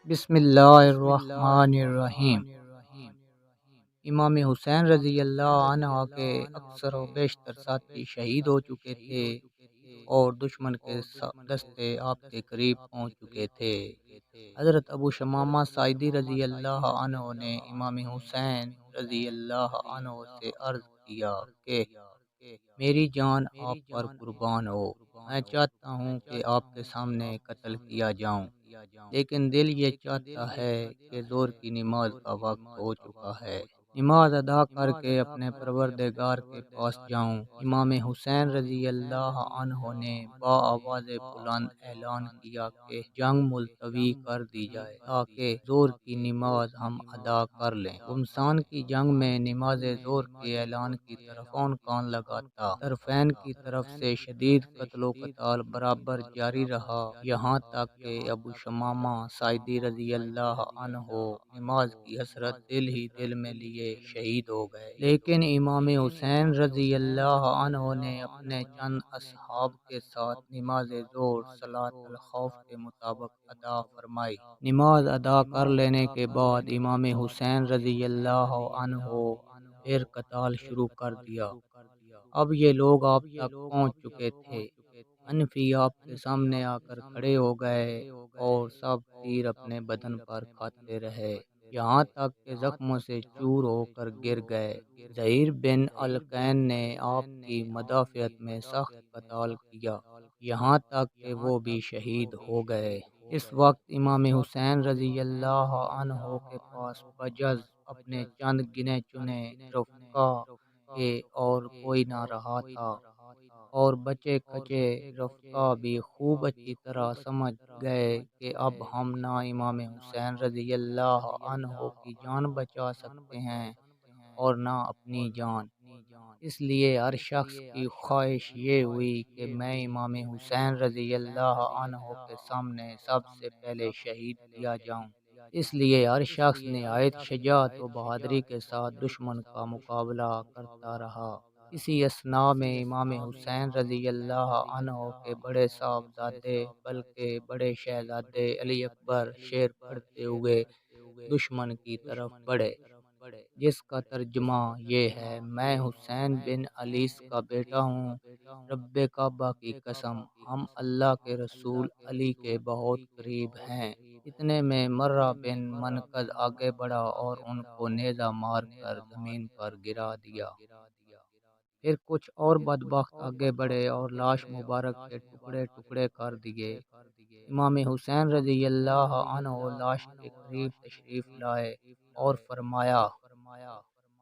بسم اللہ الرحمن الرحیم۔ امام حسین رضی اللہ عنہ کے اکثر و بیشتر ساتھی شہید ہو چکے تھے اور دشمن کے دستے آپ کے قریب پہنچ چکے تھے۔ حضرت ابو شمامہ ساعدی رضی اللہ عنہ نے امام حسین رضی اللہ عنہ سے عرض کیا کہ میری جان آپ پر قربان ہو، میں چاہتا ہوں کہ آپ کے سامنے قتل کیا جاؤں، لیکن دل یہ چاہتا ہے کہ ظہر کی نماز کا وقت ہو چکا ہے، نماز ادا کر کے اپنے پروردگار کے پاس جاؤں۔ امام حسین رضی اللہ عنہ نے بآواز بلند اعلان کیا کہ جنگ ملتوی کر دی جائے تاکہ ظہر کی نماز ہم ادا کر لیں۔ گمسان کی جنگ میں نماز ظہر کے اعلان کی طرف کون کان لگا تھا۔ طرفین کی طرف سے شدید قتل و قتال برابر جاری رہا، یہاں تک کہ ابو شمامہ ساعدی رضی اللہ عنہ نماز کی حسرت دل ہی دل میں لیے شہید ہو گئے، لیکن امام حسین رضی اللہ عنہ نے اپنے چند اصحاب کے ساتھ نماز ظہر صلاۃ الخوف کے مطابق ادا فرمائی۔ نماز ادا کر لینے کے بعد امام حسین رضی اللہ عنہ پھر قتال شروع کر دیا۔ اب یہ لوگ آپ تک پہنچ چکے تھے۔ حنفی آپ کے سامنے آ کر کھڑے ہو گئے اور سب تیر اپنے بدن پر کھاتے رہے، یہاں تک کہ زخموں سے چور ہو کر گر گئے۔ زہیر بن القین نے آپ کی مدافعت میں سخت قتال کیا، یہاں تک کہ وہ بھی شہید ہو گئے۔ اس وقت امام حسین رضی اللہ عنہ کے پاس بجز اپنے چند گنے چنے رفقا کے اور کوئی نہ رہا تھا، اور بچے کچے رفقا بھی خوب اچھی طرح سمجھ گئے کہ اب ہم نہ امام حسین رضی اللہ عنہ کی جان بچا سکتے ہیں اور نہ اپنی جان۔ اس لیے ہر شخص کی خواہش یہ ہوئی کہ میں امام حسین رضی اللہ عنہ کے سامنے سب سے پہلے شہید کیا جاؤں۔ اس لیے ہر شخص نہایت شجاعت و بہادری کے ساتھ دشمن کا مقابلہ کرتا رہا۔ اسی اثناء میں امام حسین رضی اللہ عنہ کے بڑے صاحبزادے بلکہ بڑے شہزادے علی اکبر شعر پڑھتے ہوئے دشمن کی طرف بڑھے، جس کا ترجمہ یہ ہے: میں حسین بن علی کا بیٹا ہوں، رب کعبہ کی قسم، ہم اللہ کے رسول علی کے بہت قریب ہیں۔ اتنے میں مرہ بن منقذ آگے بڑھا اور ان کو نیزہ مار کر زمین پر گرا دیا۔ پھر کچھ اور بدبخت آگے بڑھے اور لاش مبارک کے ٹکڑے ٹکڑے کر دیے۔ امام حسین رضی اللہ عنہ لاش کے قریب تشریف لائے اور فرمایا: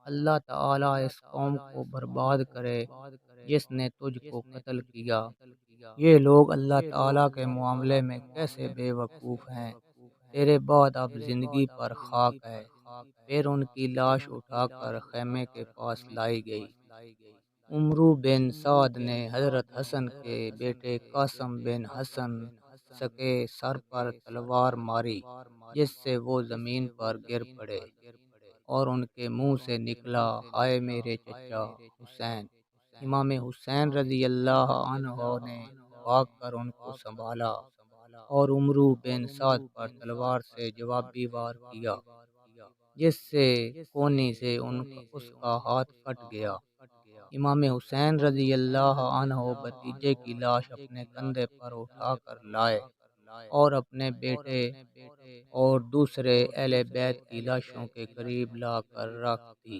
اللہ تعالیٰ اس قوم کو برباد کرے جس نے تجھ کو قتل کیا۔ یہ لوگ اللہ تعالیٰ کے معاملے میں کیسے بے وقوف ہیں، تیرے بعد اب زندگی پر خاک ہے۔ پھر ان کی لاش اٹھا کر خیمے کے پاس لائی گئی۔ عمرو بن سعد نے حضرت حسن کے بیٹے قاسم بن حسن سکے سر پر تلوار ماری، جس سے وہ زمین پر گر پڑے اور ان کے منہ سے نکلا: ہائے میرے چچا حسین۔ امام حسین رضی اللہ عنہ نے بھاگ کر ان کو سنبھالا اور عمرو بن سعد پر تلوار سے جوابی وار کیا، جس سے کونی سے اس کا ہاتھ کٹ گیا۔ امام حسین رضی اللہ عنہ بھتیجے کی لاش اپنے کندھے پر اٹھا کر لائے اور اپنے بیٹے اور دوسرے اہل بیت کی لاشوں کے قریب لا کر رکھ دی۔